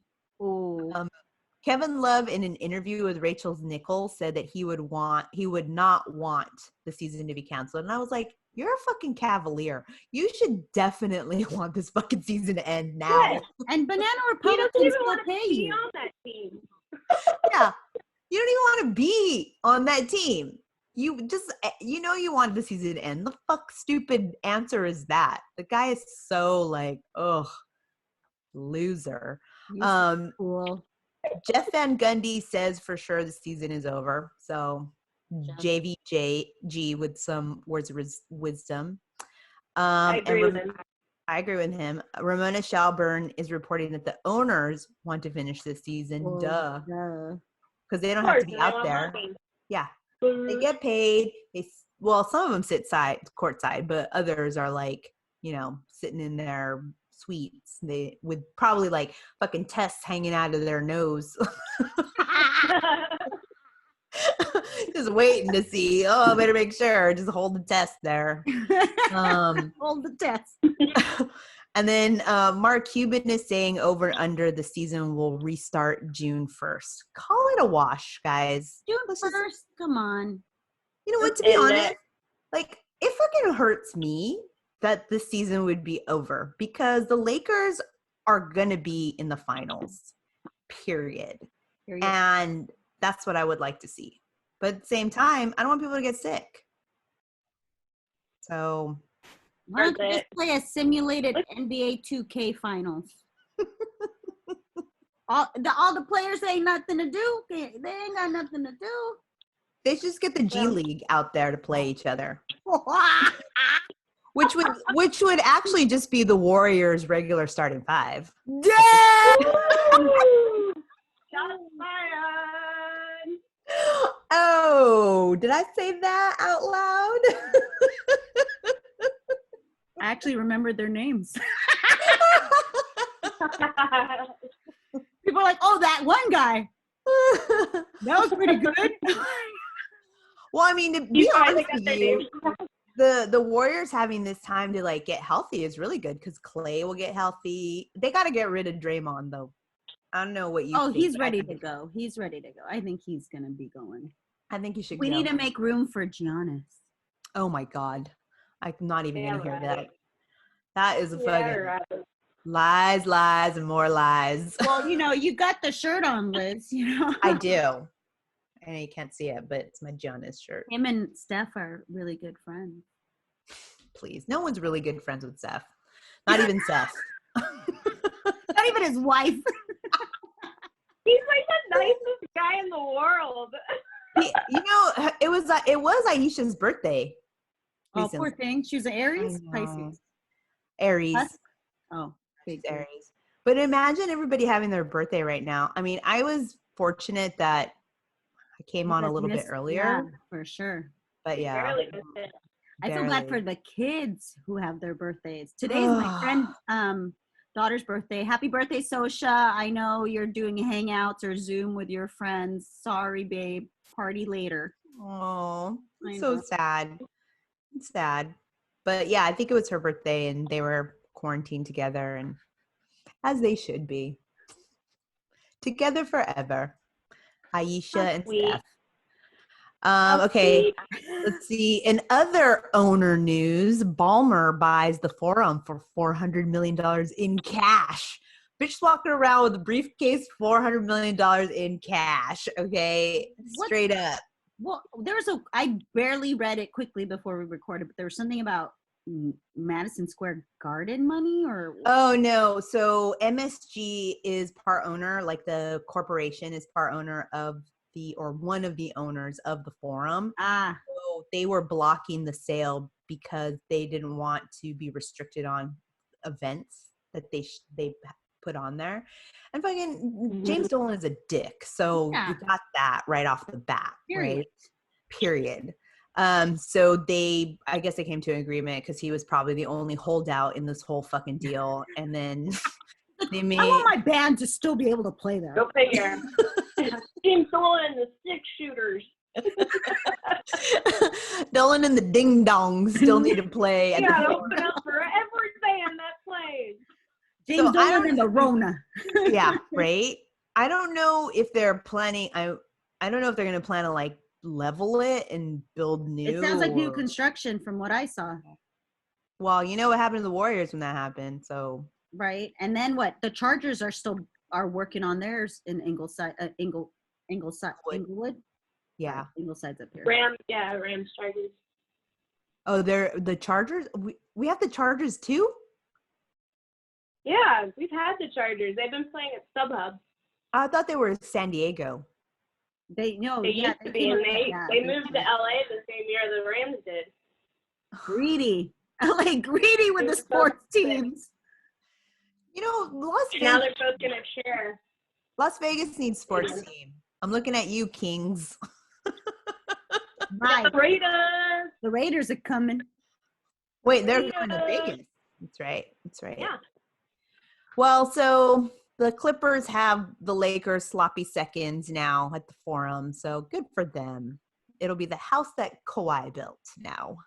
Kevin Love, in an interview with Rachel Nichols, said that he would not want the season to be canceled. And I was like, you're a fucking Cavalier. You should definitely want this fucking season to end now. Yes. And Banana He Republicans doesn't even will want to pay be you. on that team. Yeah. You don't even want to be on that team. You just, you want the season to end. The fuck stupid answer is that? The guy is so like, ugh, loser. Cool. Jeff Van Gundy says for sure the season is over. So JVG with some words of wisdom. I agree with him. I agree with him. Ramona Shelburne is reporting that the owners want to finish this season. Duh. Because they don't have to be out there. Yeah. They get paid. Some of them sit courtside, but others are like, sitting in their suites. They with probably like fucking tests hanging out of their nose. Just waiting to see. Oh, I better make sure. Just hold the test there. Hold the test. And then Mark Cuban is saying over and under the season will restart June 1st. Call it a wash, guys. June 1st? Come on. You know what, to be honest, like, it fucking hurts me that this season would be over because the Lakers are going to be in the finals, period. And that's what I would like to see. But at the same time, I don't want people to get sick. So why don't you just play a simulated NBA 2K finals? all the players ain't nothing to do. They ain't got nothing to do. They should just get the G League out there to play each other. Which would actually just be the Warriors' regular starting five. Yeah! Shots fired. Oh, did I say that out loud? I actually remembered their names. People are like, oh, that one guy. That was pretty good. Well, I mean, to be honest with you, the Warriors having this time to like get healthy is really good because Clay will get healthy. They got to get rid of Draymond though. I don't know what you. Oh, he's ready to go. He's ready to go. I think he's gonna be going. I think he should. We need to make room for Giannis. Oh my God, I'm not even gonna hear that. That is a fucking lies, and more lies. Well, you got the shirt on, Liz. I do. I know you can't see it, but it's my Giannis shirt. Him and Steph are really good friends. Please, no one's really good friends with Steph. Not even Steph. Not even his wife. He's like the nicest guy in the world. It was Aisha's birthday. Recently. Oh, poor thing. She was an Aries? Pisces. Aries. Us? Oh, big Aries. But imagine everybody having their birthday right now. I mean, I was fortunate that I came on a little bit earlier. Yeah, for sure. But yeah. I feel bad for the kids who have their birthdays. Today's my friend's daughter's birthday. Happy birthday, Sosha. I know you're doing hangouts or Zoom with your friends. Sorry, babe. Party later. Oh, so sad. It's sad. But yeah, I think it was her birthday and they were quarantined together, and as they should be. Together forever. Aisha and Steph. Okay, let's see. In other owner news, Ballmer buys the Forum for $400 million in cash. Bitch walking around with a briefcase, $400 million in cash. Okay, straight up. Well, I barely read it quickly before we recorded, but there was something about Madison Square Garden money or? Oh, no. So MSG is part owner, like the corporation is part owner of or one of the owners of the Forum. So they were blocking the sale because they didn't want to be restricted on events that they put on there. And fucking James Dolan is a dick. So you got that right off the bat. Period. So I guess they came to an agreement because he was probably the only holdout in this whole fucking deal. And then they made. I want my band to still be able to play there. Go figure. James Dolan and the Six Shooters. Dolan and the Ding Dongs still need to play. Open up for every band that plays. James Dolan and the Rona. Yeah, right. I don't know if they're planning. I don't know if they're going to plan on like level it and build new. It sounds like new construction from what I saw. Well, you know what happened to the Warriors when that happened, so. Right. And then what? The Chargers are working on theirs in Inglewood. Yeah. Right, Ingleside's up here. Rams Chargers. Oh, they're the Chargers? We have the Chargers too? Yeah, we've had the Chargers. They've been playing at StubHub. I thought they were San Diego. They used to be, and they moved to LA the same year the Rams did. Greedy. LA greedy with the sports teams. You know, Now they're both gonna share. Las Vegas needs sports team. I'm looking at you, Kings. Right. The The Raiders are coming. Wait, they're going to Vegas. That's right. Yeah. Well, so the Clippers have the Lakers sloppy seconds now at the Forum, so good for them. It'll be the house that Kawhi built now.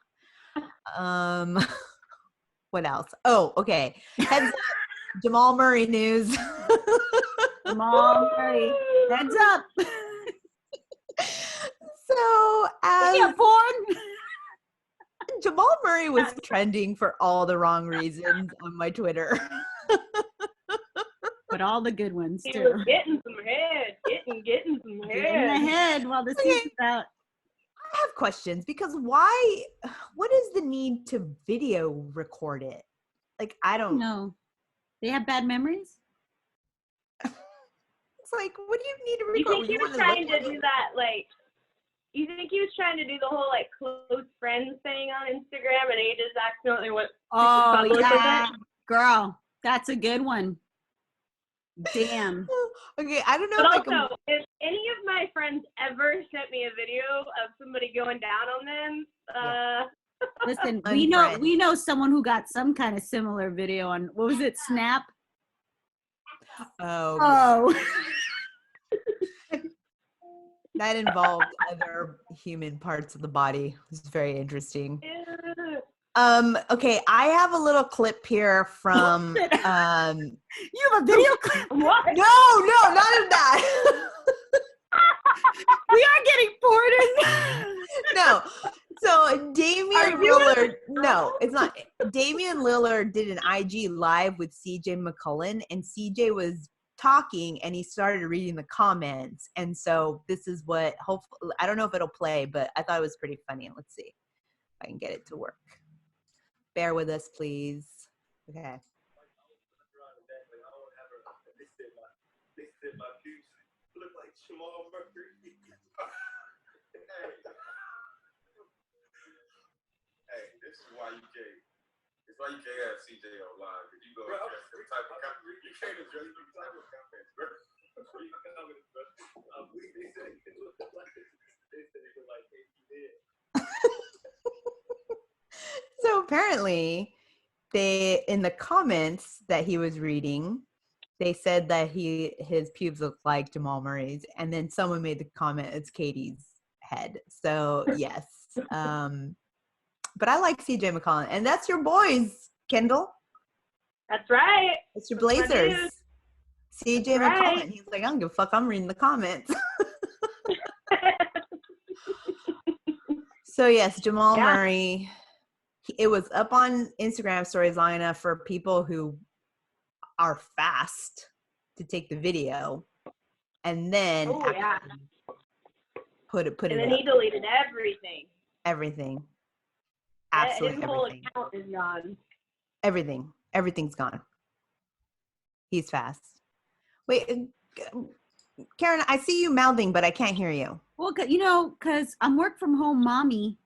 What else? Oh, okay. Heads up, Jamal Murray news. Jamal Murray. Heads up. So as porn. Jamal Murray was trending for all the wrong reasons on my Twitter. But all the good ones He too. was getting some head. Getting some head. Get in the head while the season's out. I have questions because what is the need to video record it? Like, I don't know. They have bad memories? It's like, what do you need to You record? think he was trying to do that, like, you think he was trying to do the whole, like, close friends thing on Instagram and he just accidentally went Oh, super public with yeah. it? Girl, that's a good one. Damn. Okay, I don't know But if also, if any of my friends ever sent me a video of somebody going down on them, Listen, Unfriend. we know someone who got some kind of similar video on, what was it, Snap? Oh. Oh. That involved other human parts of the body. It was very interesting. ew. Okay, I have a little clip here from You have a video clip? What? No, not of that. We are getting porn. No. So Damian Are you? Lillard, no, it's not. Damian Lillard did an IG live with CJ McCollum, and CJ was talking and he started reading the comments. And so this is what, hopefully, I don't know if it'll play, but I thought it was pretty funny. Let's see if I can get it to work. Bear with us, please. Okay. Hey, this is why you can't. It's why you can't have CJ online because you go address them type of comments. You can't address them type of comments, bro. So apparently, they in the comments that he was reading, they said that his pubes looked like Jamal Murray's, and then someone made the comment, "It's Katie's head." So yes, but I like CJ McCollum, and that's your boys, Kendall. That's right. It's your That's my Blazers. dude. CJ That's McCollum. right. He's like, I don't give a fuck. I'm reading the comments. So yes, Jamal Yeah. Murray. It was up on Instagram stories long enough for people who are fast to take the video, and then Oh, yeah. actually put And it then up. he deleted everything. Everything. His Absolutely whole everything. account is gone. Everything. Everything's gone. He's fast. Wait, Karen, I see you mouthing, but I can't hear you. Well, because I'm work from home mommy,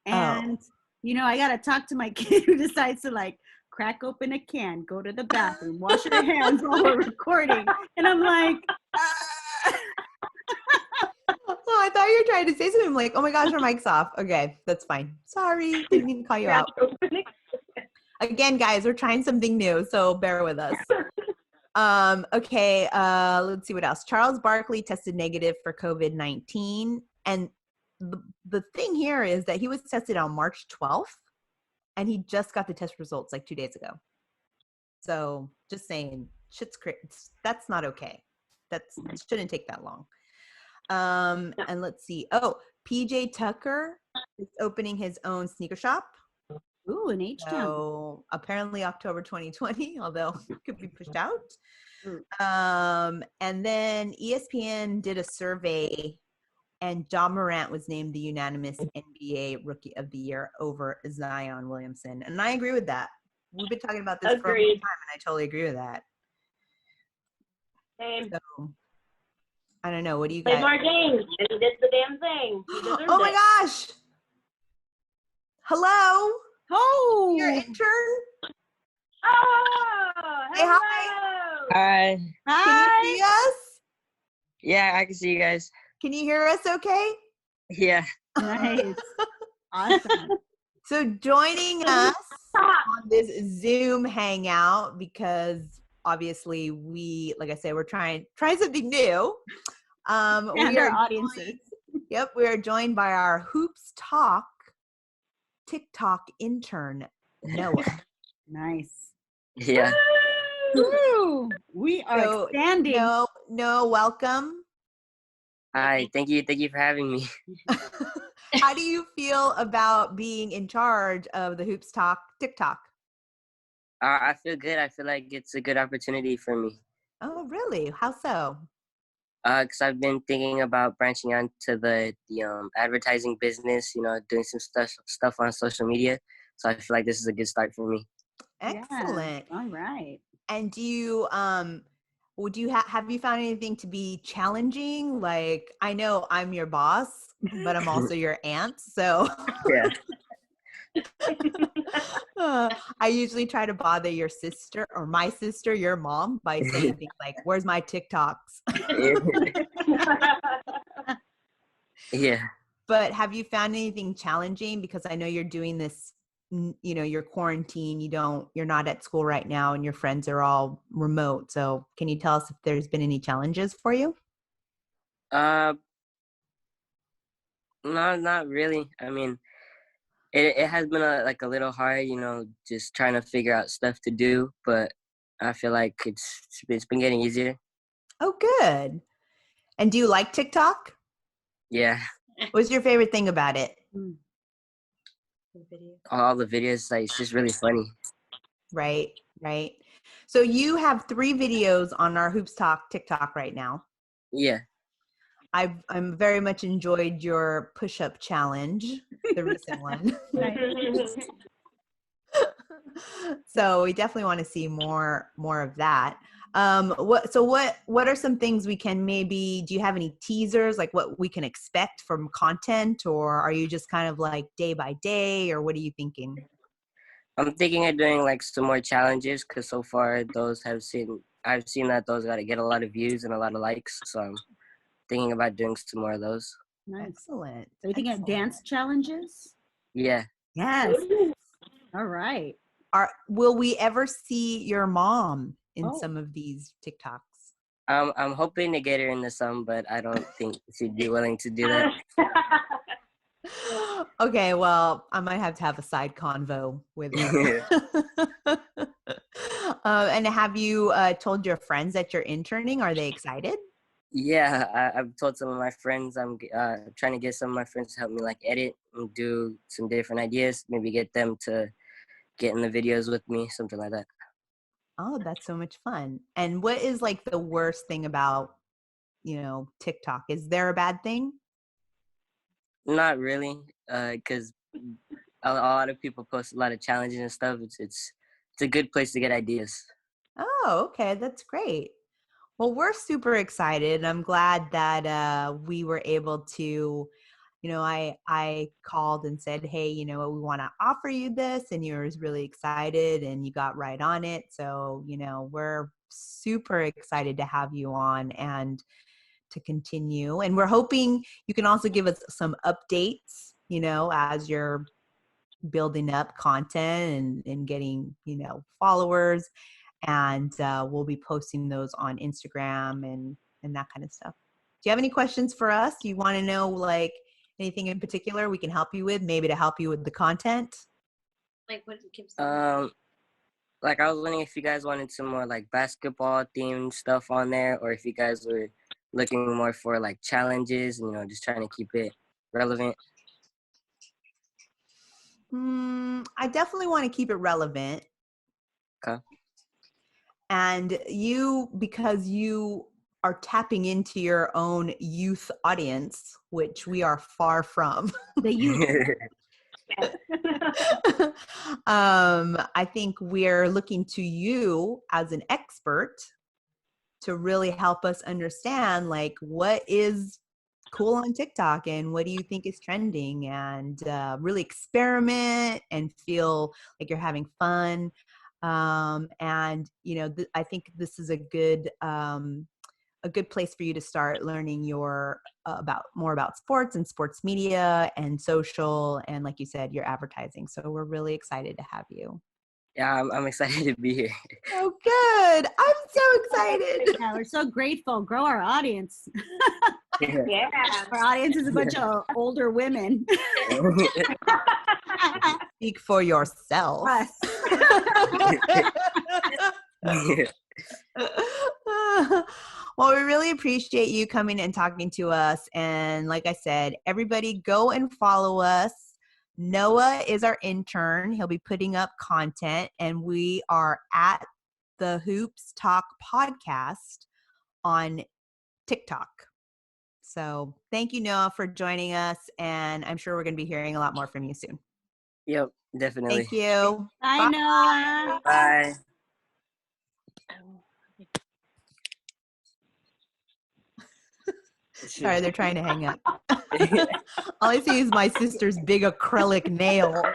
and I gotta talk to my kid who decides to like crack open a can, go to the bathroom, wash her hands while we're recording, and I'm like, Oh, I thought you were trying to say something. I'm like, oh my gosh, our mic's off. Okay, that's fine. Sorry, didn't mean to call you out. Again, guys, we're trying something new, so bear with us. Okay, let's see what else. Charles Barkley tested negative for COVID-19. And the thing here is that he was tested on March 12th, and he just got the test results like 2 days ago. So just saying, shit's crazy. That's not okay. That shouldn't take that long. And let's see. Oh, PJ Tucker is opening his own sneaker shop. Ooh, in H-Town. So apparently October 2020, although it could be pushed out. And then ESPN did a survey, and Ja Morant was named the unanimous NBA Rookie of the Year over Zion Williamson. And I agree with that. We've been talking about this for a long time, and I totally agree with that. Same. So, I don't know. What do you Play guys? more games. And he did the damn thing. He deserves Oh my it. gosh! Hello, Oh, your intern. Oh, Say hello. Hi. Can you see us? Yeah, I can see you guys. Can you hear us? Okay. Yeah. nice. Awesome. So joining us on this Zoom hangout, because obviously like I said, we're trying something new. And We our are audiences. Yep, we are joined by our Hoops Talk TikTok intern, Noah. Nice. Yeah. Woo! We are So, expanding. No, welcome. Hi. Thank you. Thank you for having me. How do you feel about being in charge of the Hoops Talk TikTok? I feel good. I feel like it's a good opportunity for me. Oh, really? How so? Because I've been thinking about branching out to the advertising business. Doing some stuff on social media. So I feel like this is a good start for me. Excellent. Yeah. All right. And do you would you have you found anything to be challenging? Like, I know I'm your boss, but I'm also your aunt, so Yeah. I usually try to bother your sister or my sister, your mom, by saying things like, "Where's my TikToks?" Yeah. But have you found anything challenging? Because I know you're doing this, you're quarantined, you're not at school right now, and your friends are all remote. So can you tell us if there's been any challenges for you? No, not really. I mean, it has been a little hard, just trying to figure out stuff to do, but I feel like it's been getting easier. Oh, good. And do you like TikTok? Yeah. What's your favorite thing about it? All the videos, like, it's just really funny. Right. So you have 3 videos on our Hoops Talk TikTok right now. Yeah. I'm very much enjoyed your push-up challenge, the recent one. So we definitely want to see more of that. What are some things we can maybe, do you have any teasers, like what we can expect from content, or are you just kind of like day by day, or what are you thinking? I'm thinking of doing like some more challenges, because so far I've seen that those got to get a lot of views and a lot of likes. So I'm thinking about doing some more of those. Nice. Excellent. Are you thinking of dance challenges? Yeah. Yes. All right. Will we ever see your mom in Oh. some of these TikToks? I'm hoping to get her into some, but I don't think she'd be willing to do that. Okay, well, I might have to have a side convo with her. And have you told your friends that you're interning? Are they excited? Yeah, I've told some of my friends. I'm trying to get some of my friends to help me like edit and do some different ideas. Maybe get them to get in the videos with me, something like that. Oh, that's so much fun. And what is like the worst thing about, TikTok? Is there a bad thing? Not really, because a lot of people post a lot of challenges and stuff. It's a good place to get ideas. Oh, okay. That's great. Well, we're super excited. I'm glad that we were able to, I called and said, hey, we want to offer you this, and you were really excited and you got right on it. So, we're super excited to have you on and to continue. And we're hoping you can also give us some updates, as you're building up content and getting, followers. And we'll be posting those on Instagram and that kind of stuff. Do you have any questions for us? You want to know like anything in particular we can help you with, maybe to help you with the content? Like what keeps like I was wondering if you guys wanted some more like basketball themed stuff on there, or if you guys were looking more for like challenges and just trying to keep it relevant? I definitely want to keep it relevant. Okay. And because you are tapping into your own youth audience, which we are far from. The youth. I think we're looking to you as an expert to really help us understand like what is cool on TikTok and what do you think is trending, and really experiment and feel like you're having fun. And I think this is a good place for you to start learning more about sports and sports media and social, and like you said, your advertising. So we're really excited to have you. Yeah, I'm excited to be here. Oh, good. I'm so excited. Yeah, we're so grateful. Grow our audience. Yeah. Our audience is a bunch of older women. Speak for yourself. Us. Well, we really appreciate you coming and talking to us. And like I said, everybody go and follow us. Noah is our intern. He'll be putting up content, and we are at the Hoops Talk podcast on TikTok. So thank you, Noah, for joining us. And I'm sure we're going to be hearing a lot more from you soon. Yep, definitely. Thank you. Bye, Noah. Bye. Sorry, they're trying to hang up. All I see is my sister's big acrylic nail. Well,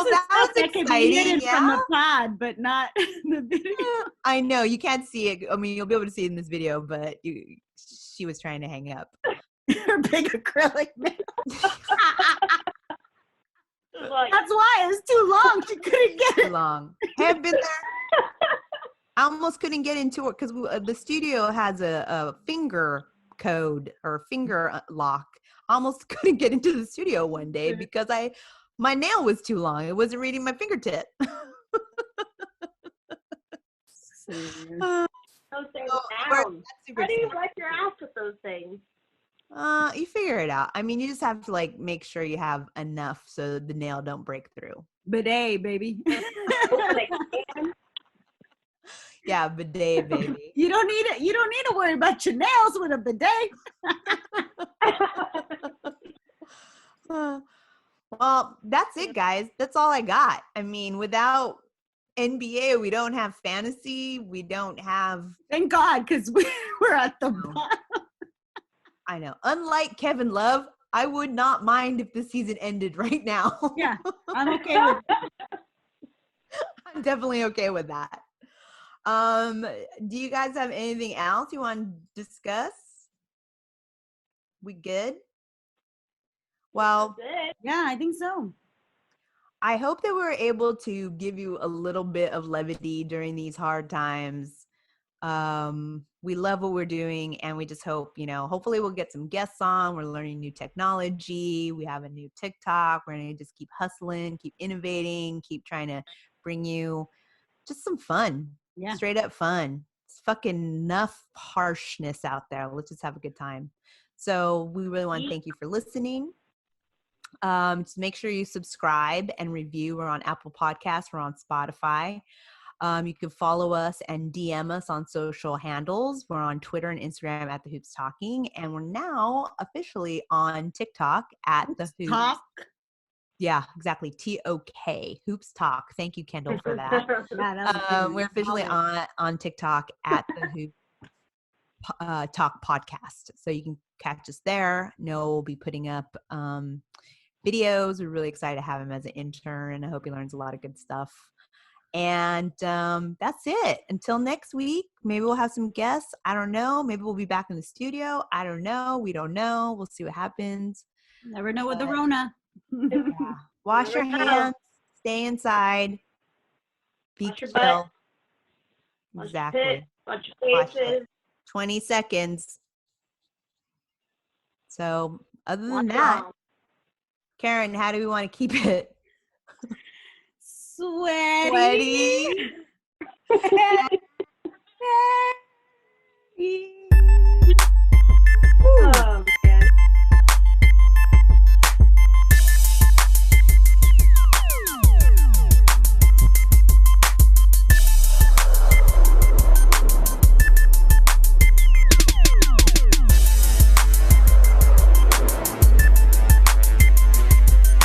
that was exciting. From the pod, but not the video. I know you can't see it. I mean, you'll be able to see it in this video, but she was trying to hang up. Her big acrylic nail. Like, That's why it was too long. She couldn't get Too it. long. Hey, I've been there. I almost couldn't get into it because the studio has a finger code or finger lock. I almost couldn't get into the studio one day because my nail was too long. It wasn't reading my fingertip. those things down. How do you wipe your ass with those things? You figure it out. I mean, you just have to like make sure you have enough so the nail don't break through. Bidet, baby. Yeah, bidet, baby. You don't need it. You don't need to worry about your nails with a bidet. Well, that's it, guys. That's all I got. I mean, without NBA, we don't have fantasy. We don't have. Thank God, because we're at the bottom. I know. Unlike Kevin Love, I would not mind if the season ended right now. Yeah, I'm okay with it. I'm definitely okay with that. Do you guys have anything else you want to discuss? We good? Well, Yeah, I think so. I hope that we're able to give you a little bit of levity during these hard times. We love what we're doing, and we just hope, hopefully we'll get some guests on. We're learning new technology. We have a new TikTok. We're going to just keep hustling, keep innovating, keep trying to bring you just some fun. Yeah. Straight up fun. It's fucking enough harshness out there. Let's just have a good time. So we really want to thank you for listening. Just make sure you subscribe and review. We're on Apple Podcasts. We're on Spotify. You can follow us and DM us on social handles. We're on Twitter and Instagram at The Hoops Talking. And we're now officially on TikTok at The Hoops Talk. Yeah, exactly. TOK, Hoops Talk. Thank you, Kendall, for that. Yeah, We're officially on TikTok at The Hoops Talk podcast. So you can catch us there. Noah will be putting up videos. We're really excited to have him as an intern. I hope he learns a lot of good stuff. And that's it. Until next week, maybe we'll have some guests. I don't know. Maybe we'll be back in the studio. I don't know. We don't know. We'll see what happens. Never know with the Rona. Yeah. Wash your hands. Stay inside. Be Wash your chill. butt. Exactly. Wash your faces. 20 seconds. So other than Wash that, your Karen, how do we want to keep it? Sweaty. Sweaty.